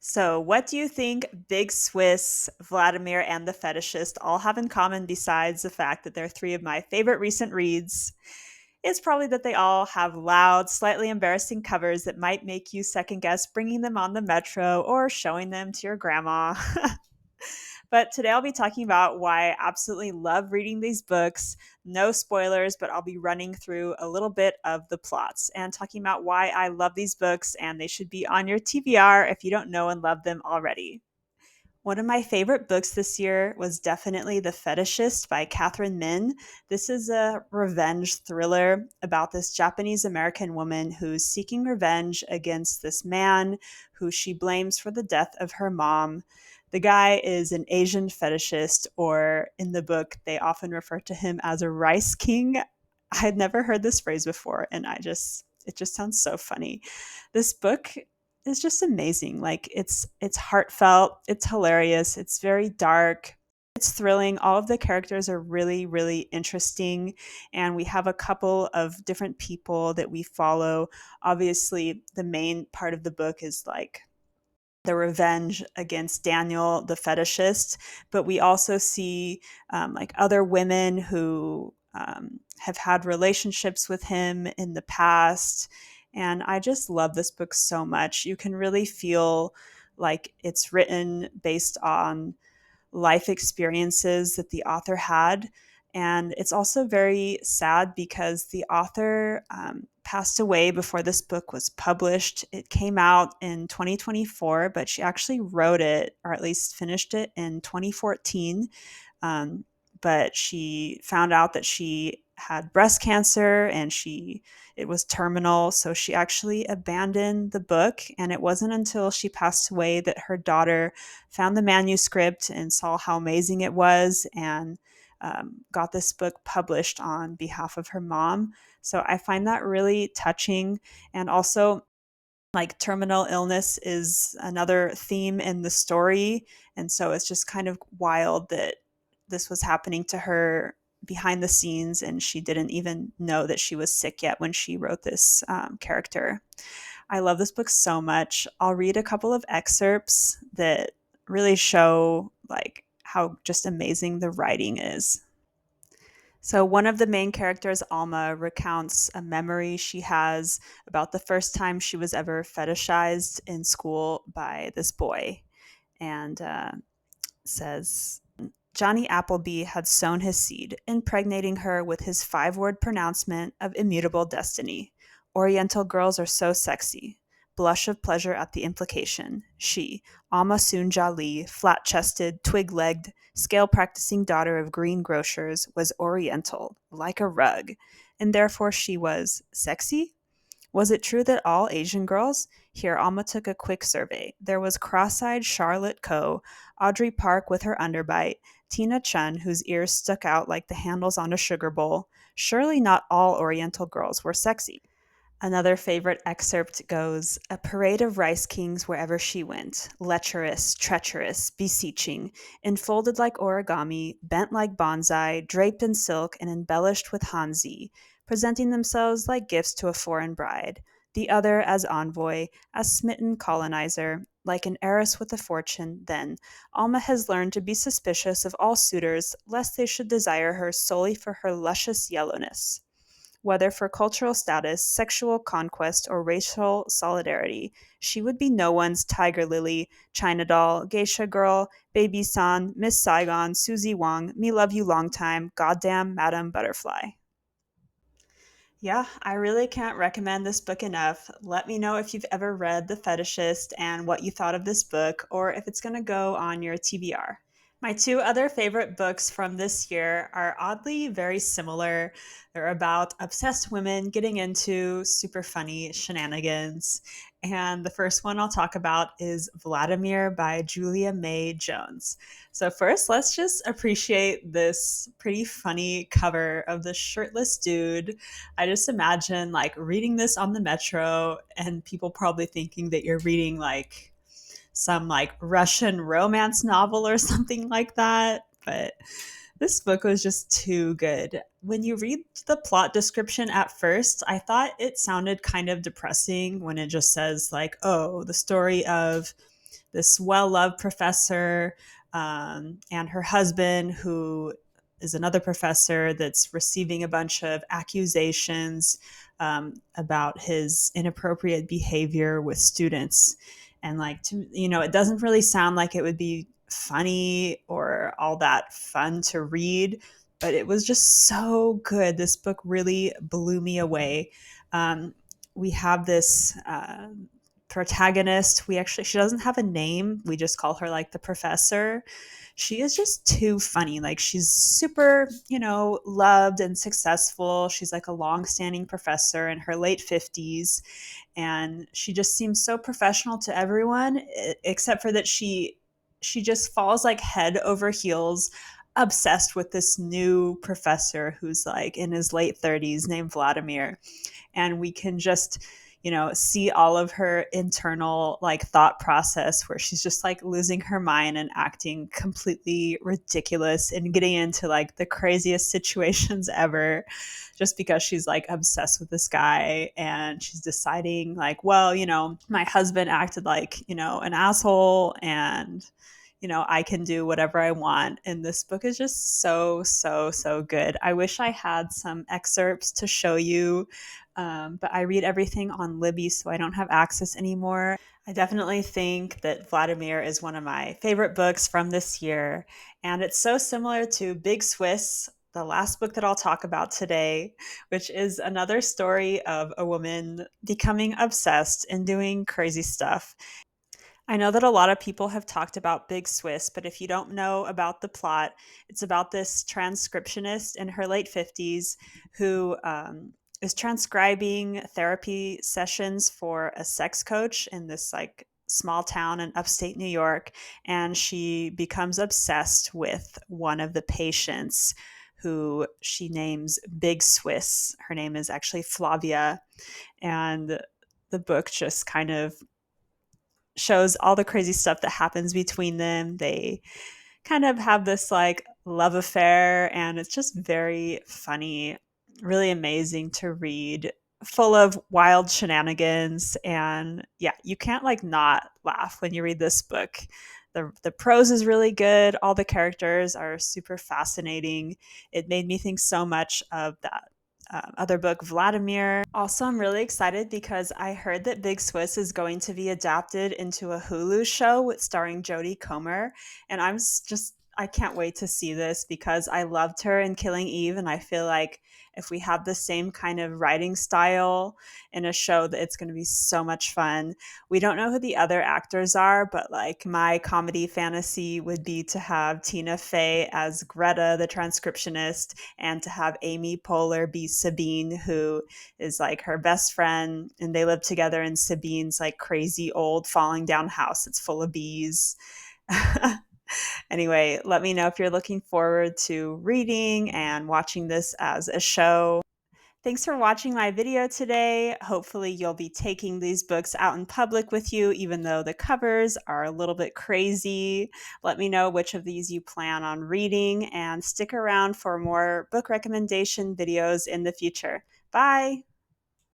So, what do you think Big Swiss, Vladimir, and The Fetishist all have in common besides the fact that they're three of my favorite recent reads? It's probably that they all have loud, slightly embarrassing covers that might make you second guess bringing them on the metro or showing them to your grandma. But today I'll be talking about why I absolutely love reading these books. No spoilers, but I'll be running through a little bit of the plots and talking about why I love these books and they should be on your TBR if you don't know and love them already. One of my favorite books this year was definitely The Fetishist by Catherine Min. This is a revenge thriller about this Japanese American woman who's seeking revenge against this man who she blames for the death of her mom. The guy is an Asian fetishist, or in the book, they often refer to him as a rice king. I had never heard this phrase before, and it just sounds so funny. This book is just amazing. Like it's heartfelt, it's hilarious, it's very dark, it's thrilling. All of the characters are really, really interesting, and we have a couple of different people that we follow. Obviously, the main part of the book is like the revenge against Daniel, the fetishist, but we also see like other women who have had relationships with him in the past. And I just love this book so much. You can really feel like it's written based on life experiences that the author had. And it's also very sad because the author passed away before this book was published. It came out in 2024, but she actually wrote it, or at least finished it, in 2014. Um, but she found out that she had breast cancer and it was terminal, so she actually abandoned the book. And it wasn't until she passed away that her daughter found the manuscript and saw how amazing it was, and got this book published on behalf of her mom. So I find that really touching. And also, like, terminal illness is another theme in the story. And so it's just kind of wild that this was happening to her behind the scenes and she didn't even know that she was sick yet when she wrote this character. I love this book so much. I'll read a couple of excerpts that really show like how just amazing the writing is. So, one of the main characters, Alma, recounts a memory she has about the first time she was ever fetishized in school by this boy. And says, Johnny Appleby had sown his seed, impregnating her with his 5 word pronouncement of immutable destiny. Oriental girls are so sexy. Blush of pleasure at the implication. She, Alma Sunja Lee, flat chested, twig legged, scale practicing daughter of green grocers, was Oriental, like a rug, and therefore she was sexy? Was it true that all Asian girls? Here, Alma took a quick survey. There was cross-eyed Charlotte Coe, Audrey Park with her underbite, Tina Chun, whose ears stuck out like the handles on a sugar bowl. Surely not all Oriental girls were sexy. Another favorite excerpt goes, a parade of rice kings wherever she went, lecherous, treacherous, beseeching, enfolded like origami, bent like bonsai, draped in silk and embellished with hanzi, presenting themselves like gifts to a foreign bride, the other as envoy, as smitten colonizer, like an heiress with a fortune. Then Alma has learned to be suspicious of all suitors, lest they should desire her solely for her luscious yellowness. Whether for cultural status, sexual conquest, or racial solidarity, she would be no one's Tiger Lily, China Doll, Geisha Girl, Baby San, Miss Saigon, Susie Wong, Me Love You Long Time, Goddamn Madame Butterfly. Yeah, I really can't recommend this book enough. Let me know if you've ever read The Fetishist and what you thought of this book, or if it's going to go on your TBR. My two other favorite books from this year are oddly very similar. They're about obsessed women getting into super funny shenanigans. And the first one I'll talk about is Vladimir by Julia May Jones. So, first, let's just appreciate this pretty funny cover of the shirtless dude. I just imagine like reading this on the metro and people probably thinking that you're reading like some like Russian romance novel or something like that. But this book was just too good. When you read the plot description at first, I thought it sounded kind of depressing when it just says, like, oh, the story of this well-loved professor, and her husband, who is another professor that's receiving a bunch of accusations about his inappropriate behavior with students. And like, it doesn't really sound like it would be funny or all that fun to read, but it was just so good. This book really blew me away. We have this protagonist. She doesn't have a name. We just call her like the professor. She is just too funny. Like, she's super, loved and successful. She's like a long-standing professor in her late 50s, and she just seems so professional to everyone, except for that she just falls like head over heels obsessed with this new professor who's like in his late 30s, named Vladimir. And we can just see all of her internal like thought process, where she's just like losing her mind and acting completely ridiculous and getting into like the craziest situations ever, just because she's like obsessed with this guy. And she's deciding like, well, my husband acted like an asshole, and I can do whatever I want. And this book is just so, so, so good. I wish I had some excerpts to show you, but I read everything on Libby, so I don't have access anymore. I definitely think that Vladimir is one of my favorite books from this year. And it's so similar to Big Swiss, the last book that I'll talk about today, which is another story of a woman becoming obsessed and doing crazy stuff. I know that a lot of people have talked about Big Swiss, but if you don't know about the plot, it's about this transcriptionist in her late 50s who is transcribing therapy sessions for a sex coach in this like small town in upstate New York. And she becomes obsessed with one of the patients, who she names Big Swiss. Her name is actually Flavia. And the book just kind of shows all the crazy stuff that happens between them. They kind of have this like love affair, and it's just very funny, really amazing to read, full of wild shenanigans. And yeah, you can't like not laugh when you read this book. The prose is really good. All the characters are super fascinating. It made me think so much of that other book, Vladimir. Also, I'm really excited because I heard that Big Swiss is going to be adapted into a Hulu show with starring Jodie Comer. And I can't wait to see this because I loved her in Killing Eve. And I feel like if we have the same kind of writing style in a show, that it's going to be so much fun. We don't know who the other actors are, but like my comedy fantasy would be to have Tina Fey as Greta, the transcriptionist, and to have Amy Poehler be Sabine, who is like her best friend, and they live together in Sabine's like crazy old falling down house. It's full of bees. Anyway, let me know if you're looking forward to reading and watching this as a show. Thanks for watching my video today. Hopefully you'll be taking these books out in public with you, even though the covers are a little bit crazy. Let me know which of these you plan on reading, and stick around for more book recommendation videos in the future. Bye!